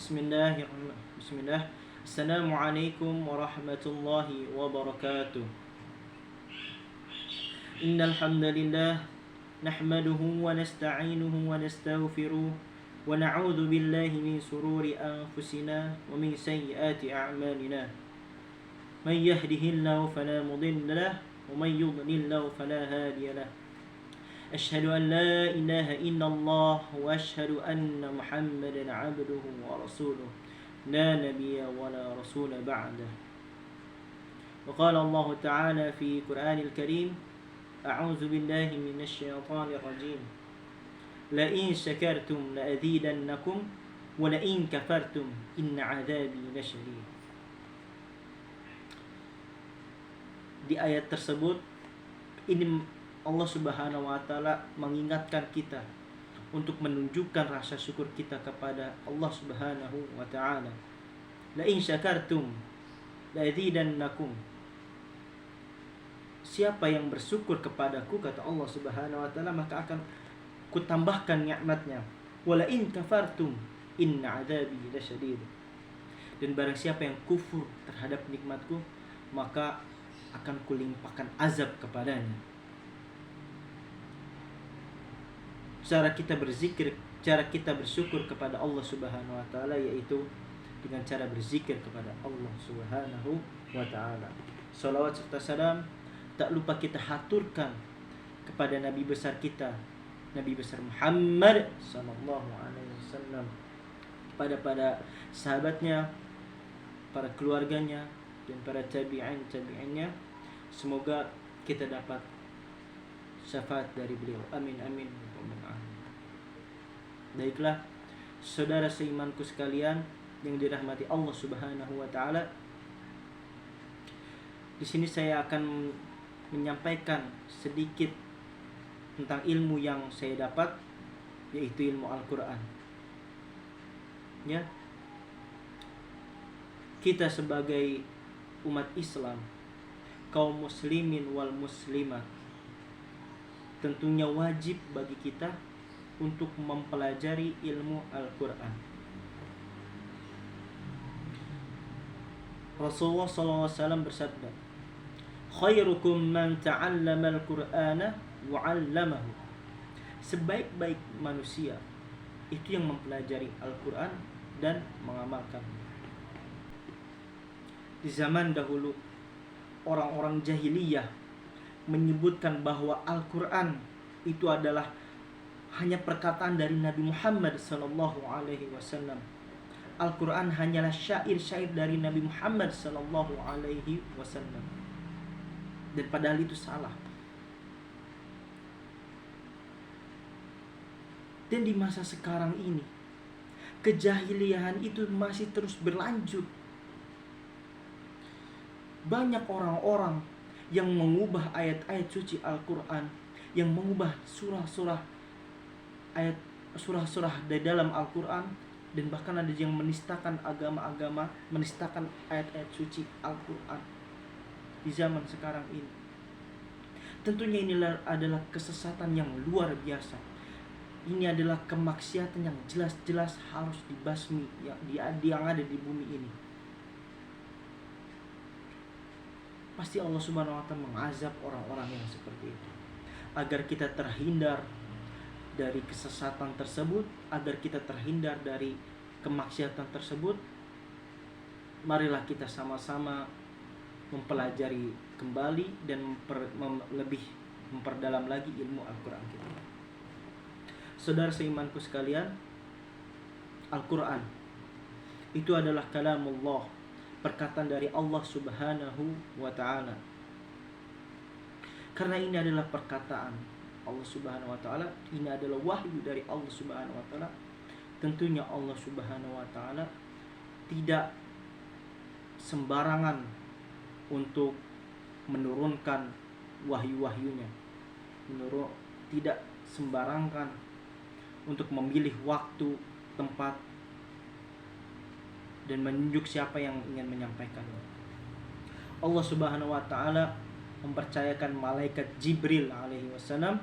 Bismillah. Assalamualaikum warahmatullahi wabarakatuh. Innal hamdalillah nahmaduhu wa nasta'inuhu wa nastaghfiruh wa na'udzu billahi min sururi anfusina wa min sayyiati a'malina. Man yahdihillahu fala mudilla lahu wa man yudlil fala hadiya lahu. أشهد أن لا إله إلا الله وأشهد أن محمدا عبده ورسوله لا نبي ولا رسول بعده. وقال الله تعالى في القرآن الكريم أعوذ بالله من الشيطان الرجيم لئن شكرتم لأزيدنكم ولئن كفرتم إن عذابي لشديد. Di ayat tersebut ini Allah Subhanahu wa taala mengingatkan kita untuk menunjukkan rasa syukur kita kepada Allah Subhanahu wa taala. La in syakartum la azidannakum. Siapa yang bersyukur kepadaku, kata Allah Subhanahu wa taala, maka akan kutambahkan nikmatnya. Wa la in kafartum inna adzabi lasyadid. Dan barang siapa yang kufur terhadap nikmatku, maka akan kulimpahkan azab kepadanya. Cara kita berzikir, cara kita bersyukur kepada Allah Subhanahu wa taala yaitu dengan cara berzikir kepada Allah Subhanahu wa taala. Salawat serta salam tak lupa kita haturkan kepada nabi besar kita, Nabi besar Muhammad sallallahu alaihi wasallam, pada sahabatnya, para keluarganya dan para tabi'innya. Semoga kita dapat syafaat dari beliau. Amin amin. Baiklah, saudara seimanku sekalian yang dirahmati Allah Subhanahu wa taala. Di sini saya akan menyampaikan sedikit tentang ilmu yang saya dapat, yaitu ilmu Al-Qur'an. Ya. Kita sebagai umat Islam, kaum muslimin wal muslimat, tentunya wajib bagi kita untuk mempelajari ilmu Al-Quran. Rasulullah SAW bersabda, khairukum man ta'allama al-Qur'ana wa 'allamahu. Sebaik-baik manusia itu yang mempelajari Al-Quran dan mengamalkan. Di zaman dahulu, orang-orang jahiliyah menyebutkan bahwa Al-Quran itu adalah hanya perkataan dari Nabi Muhammad sallallahu alaihi wasallam. Al-Quran hanyalah syair-syair dari Nabi Muhammad sallallahu alaihi wasallam. Dan padahal itu salah. Dan di masa sekarang ini, kejahiliahan itu masih terus berlanjut. Banyak orang-orang yang mengubah ayat-ayat suci Al-Quran, yang mengubah surah-surah di dalam Al-Quran, dan bahkan ada yang menistakan agama-agama, menistakan ayat-ayat suci Al-Quran di zaman sekarang ini. Tentunya inilah adalah kesesatan yang luar biasa. Ini adalah kemaksiatan yang jelas-jelas harus dibasmi yang ada di bumi ini. Pasti Allah Subhanahu wa taala mengazab orang-orang yang seperti itu, agar kita terhindar dari kesesatan tersebut, agar kita terhindar dari kemaksiatan tersebut. Marilah kita sama-sama mempelajari kembali dan lebih memperdalam lagi ilmu Al-Quran kita. Saudara seimanku sekalian, Al-Quran itu adalah kalamullah, perkataan dari Allah Subhanahu wa ta'ala. Karena ini adalah perkataan Allah Subhanahu wa ta'ala, ini adalah wahyu dari Allah Subhanahu wa ta'ala. Tentunya Allah Subhanahu wa ta'ala tidak sembarangan untuk menurunkan wahyu-wahyunya. Tidak sembarangan untuk memilih waktu, tempat, dan menunjuk siapa yang ingin menyampaikannya. Allah Subhanahu wa ta'ala mempercayakan malaikat Jibril alaihi wasallam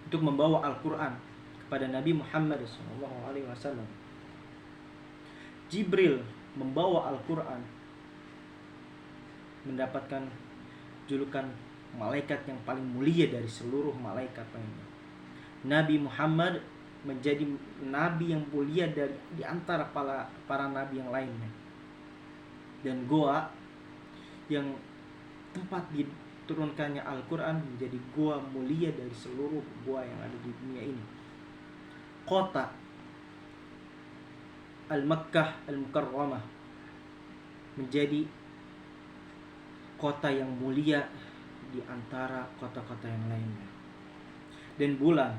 untuk membawa Al-Quran kepada Nabi Muhammad SAW. Jibril membawa Al-Quran mendapatkan julukan malaikat yang paling mulia dari seluruh malaikat lainnya. Nabi Muhammad menjadi nabi yang mulia di antara para nabi yang lainnya. Dan goa yang tempat diturunkannya Al-Quran menjadi goa mulia dari seluruh goa yang ada di dunia ini. Kota Al-Makkah Al-Mukarramah menjadi kota yang mulia di antara kota-kota yang lainnya. Dan bulan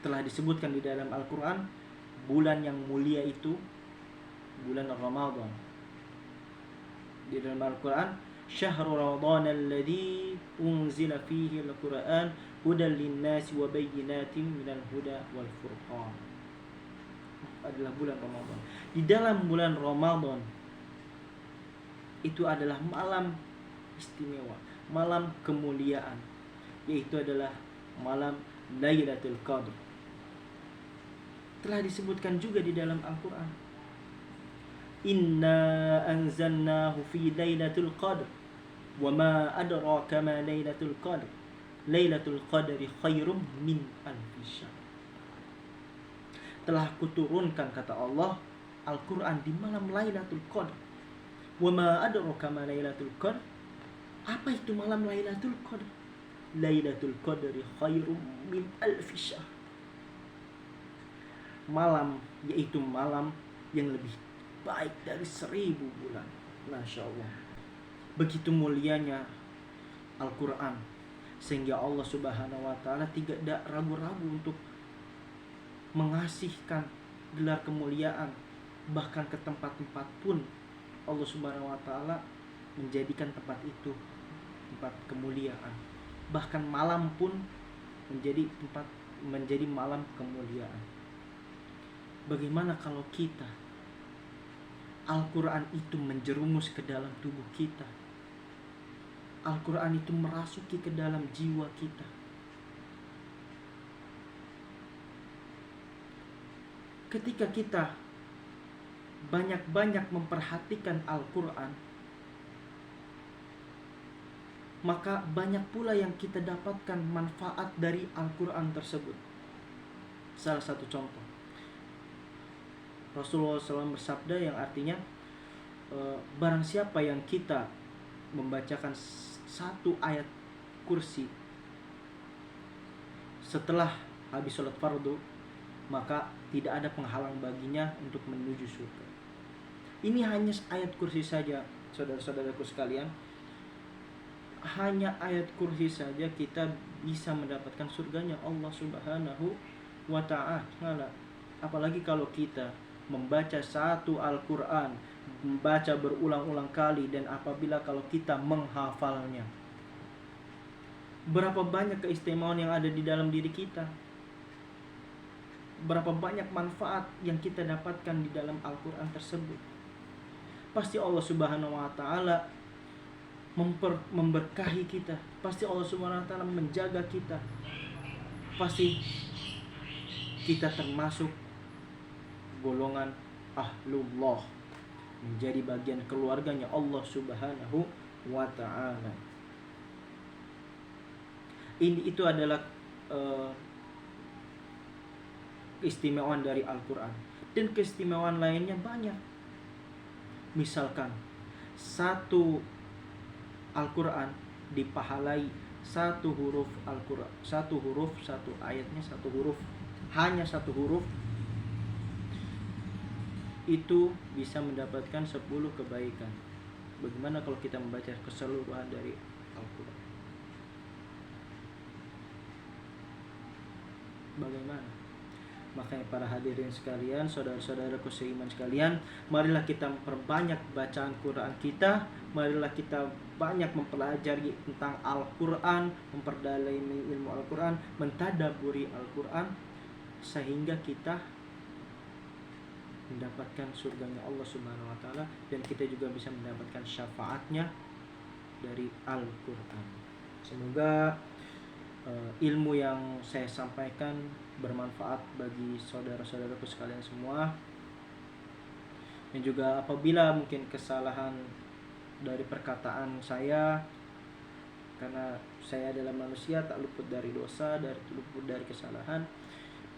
telah disebutkan di dalam Al-Quran, bulan yang mulia itu bulan Ramadan. Di dalam Al-Quran, Syahrul Ramadan alladzi unzila fihi al-Quran hudan lin-nasi wa bayyinatin minal huda wal furqan. Adalah bulan Ramadan. Di dalam bulan Ramadan itu adalah malam istimewa, malam kemuliaan, yaitu adalah malam Lailatul Qadr. Telah disebutkan juga di dalam Al-Quran, Inna anzalnahu fi Lailatul Qadr wa ma adraka ma Lailatul Qadr Lailatul Qadri khairum min alfi syahr. Telah kuturunkan, kata Allah, Al-Quran di malam Lailatul Qadr. Wa ma adraka ma Lailatul Qadr. Apa itu malam Lailatul Qadr? Lailatul Qadri khairum min alfi syahr. Malam, yaitu malam yang lebih baik dari 1000 bulan. Masya Allah. Begitu mulianya Al-Quran, sehingga Allah Subhanahu wa ta'ala tidak ragu-ragu untuk mengasihkan gelar kemuliaan. Bahkan ke tempat-tempat pun Allah Subhanahu wa ta'ala menjadikan tempat itu tempat kemuliaan. Bahkan malam pun menjadi malam kemuliaan. Bagaimana kalau kita, Al-Quran itu menjerumus ke dalam tubuh kita, Al-Quran itu merasuki ke dalam jiwa kita. Ketika kita banyak-banyak memperhatikan Al-Quran, maka banyak pula yang kita dapatkan manfaat dari Al-Quran tersebut. Salah satu contoh, Rasulullah SAW bersabda yang artinya, barang siapa yang kita membacakan satu ayat kursi setelah habis sholat fardu, maka tidak ada penghalang baginya untuk menuju surga. Ini hanya ayat kursi saja, saudara-saudaraku sekalian. Hanya ayat kursi saja kita bisa mendapatkan surganya Allah Subhanahu wa ta'ala. Apalagi kalau kita membaca satu Al-Quran, membaca berulang-ulang kali, dan apabila kalau kita menghafalnya. Berapa banyak keistimewaan yang ada di dalam diri kita. Berapa banyak manfaat yang kita dapatkan di dalam Al-Quran tersebut. Pasti Allah Subhanahu wa ta'ala memberkahi kita. Pasti Allah Subhanahu wa ta'ala menjaga kita. Pasti kita termasuk golongan ahlullah, menjadi bagian keluarganya Allah Subhanahu wa ta'ala. Itu adalah keistimewaan dari Al-Quran. Dan keistimewaan lainnya banyak. Misalkan satu Al-Quran dipahalai satu huruf Al-Quran, satu ayatnya, satu huruf, hanya satu huruf, itu bisa mendapatkan 10 kebaikan. Bagaimana kalau kita membaca keseluruhan dari Al-Quran? Bagaimana? Makanya para hadirin sekalian, saudara-saudaraku seiman sekalian, marilah kita memperbanyak bacaan Quran kita. Marilah kita banyak mempelajari tentang Al-Quran, memperdalami ilmu Al-Quran, mentadaburi Al-Quran, sehingga kita mendapatkan surganya Allah Subhanahu wa ta'ala, dan kita juga bisa mendapatkan syafaatnya dari Al-Quran. Semoga ilmu yang saya sampaikan bermanfaat bagi saudara-saudaraku sekalian semua. Dan juga apabila mungkin kesalahan dari perkataan saya, karena saya adalah manusia tak luput dari dosa, luput dari kesalahan.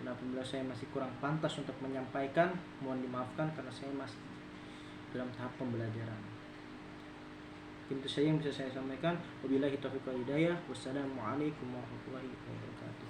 Dan apabila saya masih kurang pantas untuk menyampaikan, mohon dimaafkan karena saya masih dalam tahap pembelajaran. Itu saja yang bisa saya sampaikan. Wabillahi taufiq wal hidayah. Wassalamualaikum warahmatullahi wabarakatuh.